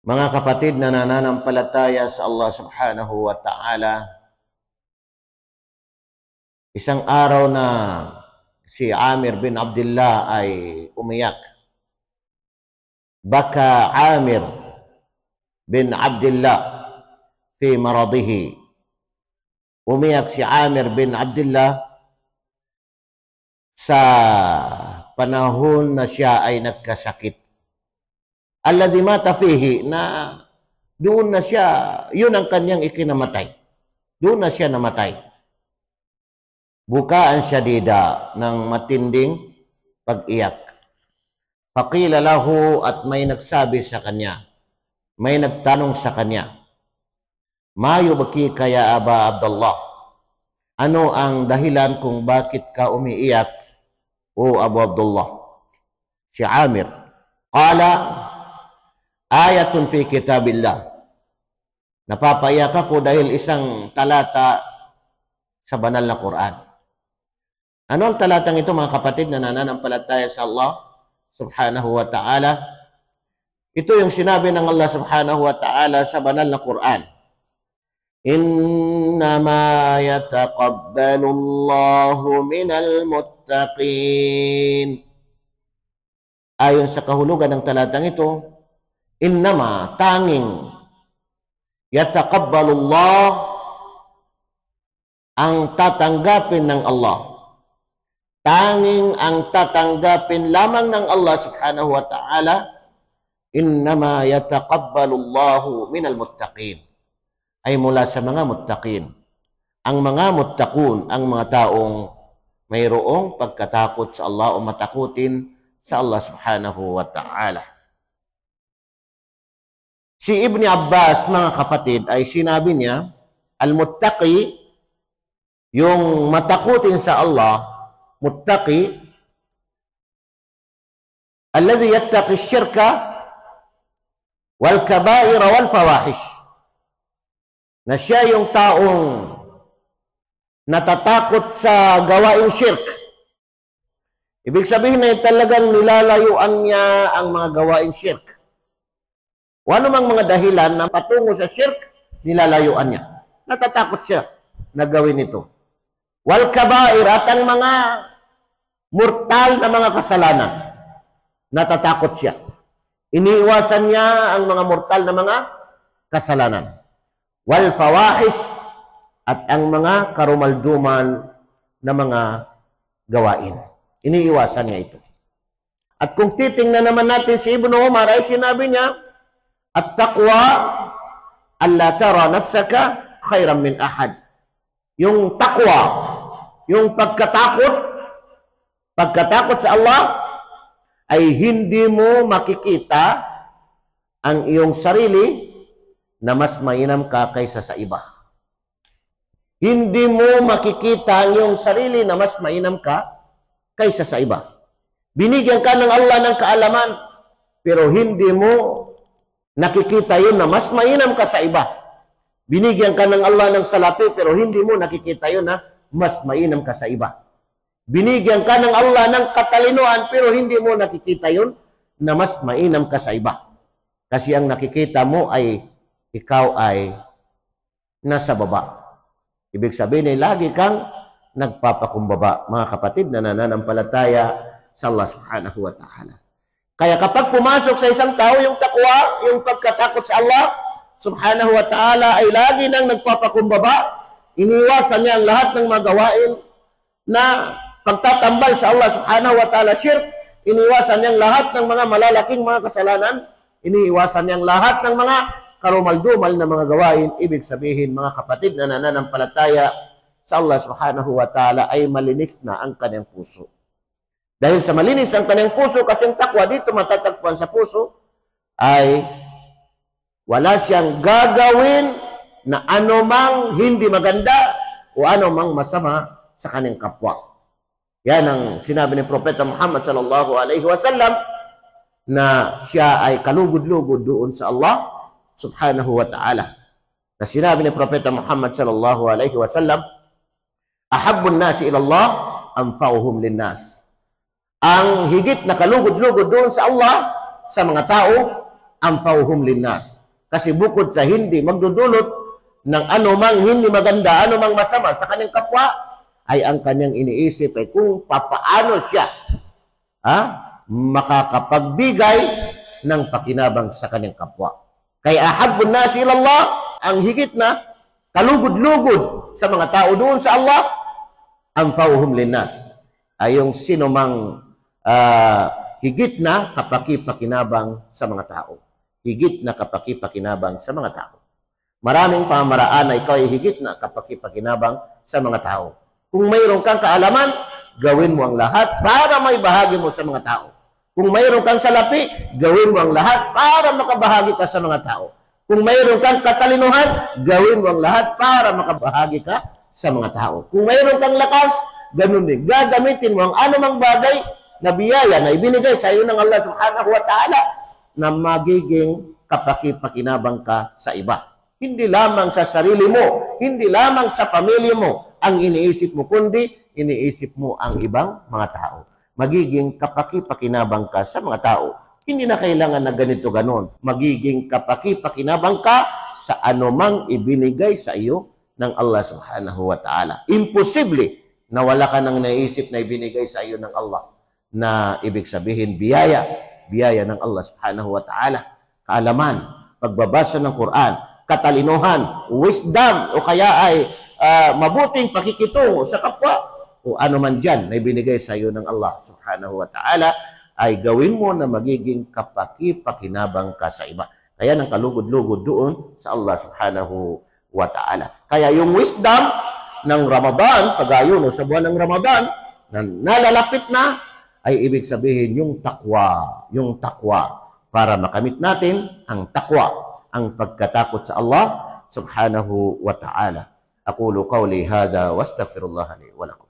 Mga kapatid na nananampalataya sa Allah subhanahu wa ta'ala, isang araw na si Amir bin Abdullah ay umiyak. Baka Amir bin Abdullah fi maradihi. Umiyak si Amir bin Abdullah sa panahon na siya ay nagkasakit. Alladhi mata fihi, na doon na siya, yun ang kanyang ikinamatay. Doon na siya namatay. Bukaan syadida ng matinding pag-iyak. Faqila lahu, at may nagsabi sa kanya, may nagtanong sa kanya, ma yubki kaya Aba Abdullah? Ano ang dahilan kung bakit ka umiiyak, o Abu Abdullah? Si Amir, qala, ayatun fi kitabillah. Napapaiyak ako dahil isang talata sa banal na Quran. Ano ang talatang ito, mga kapatid na nananampalataya sa Allah subhanahu wa ta'ala? Ito yung sinabi ng Allah subhanahu wa ta'ala sa banal na Quran. Innama yataqabbalu Allahu minal muttaqin. Ayon sa kahulugan ng talatang ito, innama, tanging, yataqabbalu Allah, ang tatanggapin ng Allah. Tanging ang tatanggapin lamang ng Allah subhanahu wa ta'ala, innama yataqabbalu Allahu minal muttaqin, ay mula sa mga muttaqin. Ang mga muttaqun, ang mga taong mayroong pagkatakot sa Allah o matakutin sa Allah subhanahu wa ta'ala. Si Ibn Abbas, mga kapatid, ay sinabi niya, al-muttaqi, yung matakutin sa Allah, muttaqi, alladhi yattaqi syirka wal kabaira wal fawahish. Na siya yung taong natatakot sa gawaing shirk. Ibig sabihin na talagang nilalayuan niya ang mga gawaing shirk. O ano mang mga dahilan na patungo sa shirk, nilalayuan niya. Natatakot siya na gawin ito. Wal kabair, at ang mga mortal na mga kasalanan, natatakot siya. Iniiwasan niya ang mga mortal na mga kasalanan. Wal fawahish, at ang mga karumalduman na mga gawain. Iniiwasan niya ito. At kung titingnan naman natin si Ibnu Umar, ay sinabi niya, at-taqwa alla tara nafsaka khairan min ahad. Yung taqwa, yung pagkatakot sa Allah, ay hindi mo makikita ang iyong sarili na mas mainam ka kaysa sa iba. Hindi mo makikita ang iyong sarili na mas mainam ka kaysa sa iba. Binigyan ka ng Allah ng kaalaman, pero hindi mo nakikita yun na mas mainam ka sa iba. Binigyan ka ng Allah ng salapi, pero hindi mo nakikita yun na mas mainam ka sa iba. Binigyan ka ng Allah ng katalinuhan, pero hindi mo nakikita yun na mas mainam ka sa iba. Kasi ang nakikita mo ay ikaw ay nasa baba. Ibig sabihin ay lagi kang nagpapakumbaba, mga kapatid na nananampalataya sa Allah subhanahu wa ta'ala. Kaya kapag pumasok sa isang tao yung takwa, yung pagkatakot sa Allah subhanahu wa ta'ala, ay lagi nang nagpapakumbaba, iniwasan niya ang lahat ng mga gawain na pagtatambal sa Allah subhanahu wa ta'ala, shirk, iniwasan niya ang lahat ng mga malalaking mga kasalanan, iniiwasan niya ang lahat ng mga karumaldumal na mga gawain. Ibig sabihin, mga kapatid na nananampalataya sa Allah subhanahu wa ta'ala, ay malinis na ang kanyang puso. Dahil sa malinis ang kanyang puso, kasi ang takwa dito matatagpuan sa puso, ay wala siyang gagawin na anumang hindi maganda o anumang masama sa kanyang kapwa. Yan ang sinabi ni Propeta Muhammad sallallahu alaihi wasallam, na siya ay kalugod-lugod doon sa Allah subhanahu wa ta'ala. Na sinabi ni Propeta Muhammad sallallahu alaihi wasallam, ahabbun nasi ilallah anfa'uhum linnas. Ang higit na kalugod-lugod doon sa Allah, sa mga tao, anfa'uhum linnas. Kasi bukod sa hindi magdudulot ng anumang hindi maganda, anumang masama sa kanyang kapwa, ay ang kanyang iniisip ay kung papaano siya makakapagbigay ng pakinabang sa kanyang kapwa. Kaya ahabbun nasi ilallah, ang higit na kalugod-lugod sa mga tao doon sa Allah, anfa'uhum linnas, ay yung sinumang higit na kapaki-pakinabang sa mga tao. Higit na kapaki-pakinabang sa mga tao. Maraming pamaraan na ikaw ay higit na kapaki-pakinabang sa mga tao. Kung mayroon kang kaalaman, gawin mo ang lahat para may bahagi mo sa mga tao. Kung mayroon kang salapi, gawin mo ang lahat para makabahagi ka sa mga tao. Kung mayroon kang katalinuhan, gawin mo ang lahat para makabahagi ka sa mga tao. Kung mayroon kang lakas, ganun din. Gagamitin mo ang anumang bagay na biyaya na ibinigay sa iyo ng Allah subhanahu wa ta'ala na magiging kapaki-pakinabang ka sa iba. Hindi lamang sa sarili mo, hindi lamang sa pamilya mo ang iniisip mo, kundi iniisip mo ang ibang mga tao. Magiging kapaki-pakinabang ka sa mga tao. Hindi na kailangan na ganito ganon. Magiging kapaki-pakinabang ka sa anumang ibinigay sa iyo ng Allah subhanahu wa ta'ala. Imposible na wala ka nang naisip na ibinigay sa iyo ng Allah na ibig sabihin biyaya. Biyaya ng Allah subhanahu wa ta'ala. Kaalaman, pagbabasa ng Quran, katalinuhan, wisdom, o kaya ay mabuting pakikitungo sa kapwa, o ano man dyan na ibinigay sa iyo ng Allah subhanahu wa ta'ala, ay gawin mo na magiging kapaki-pakinabang ka sa iba. Kaya nang kalugod-lugod doon sa Allah subhanahu wa ta'ala. Kaya yung wisdom ng Ramadan, pag-ayuno sa buwan ng Ramadan, na nalalapit na, ay ibig sabihin yung takwa, para makamit natin ang takwa, ang pagkatakot sa Allah subhanahu wa ta'ala. Aqulu qawli hadha wastaghfirullah li wa lakum.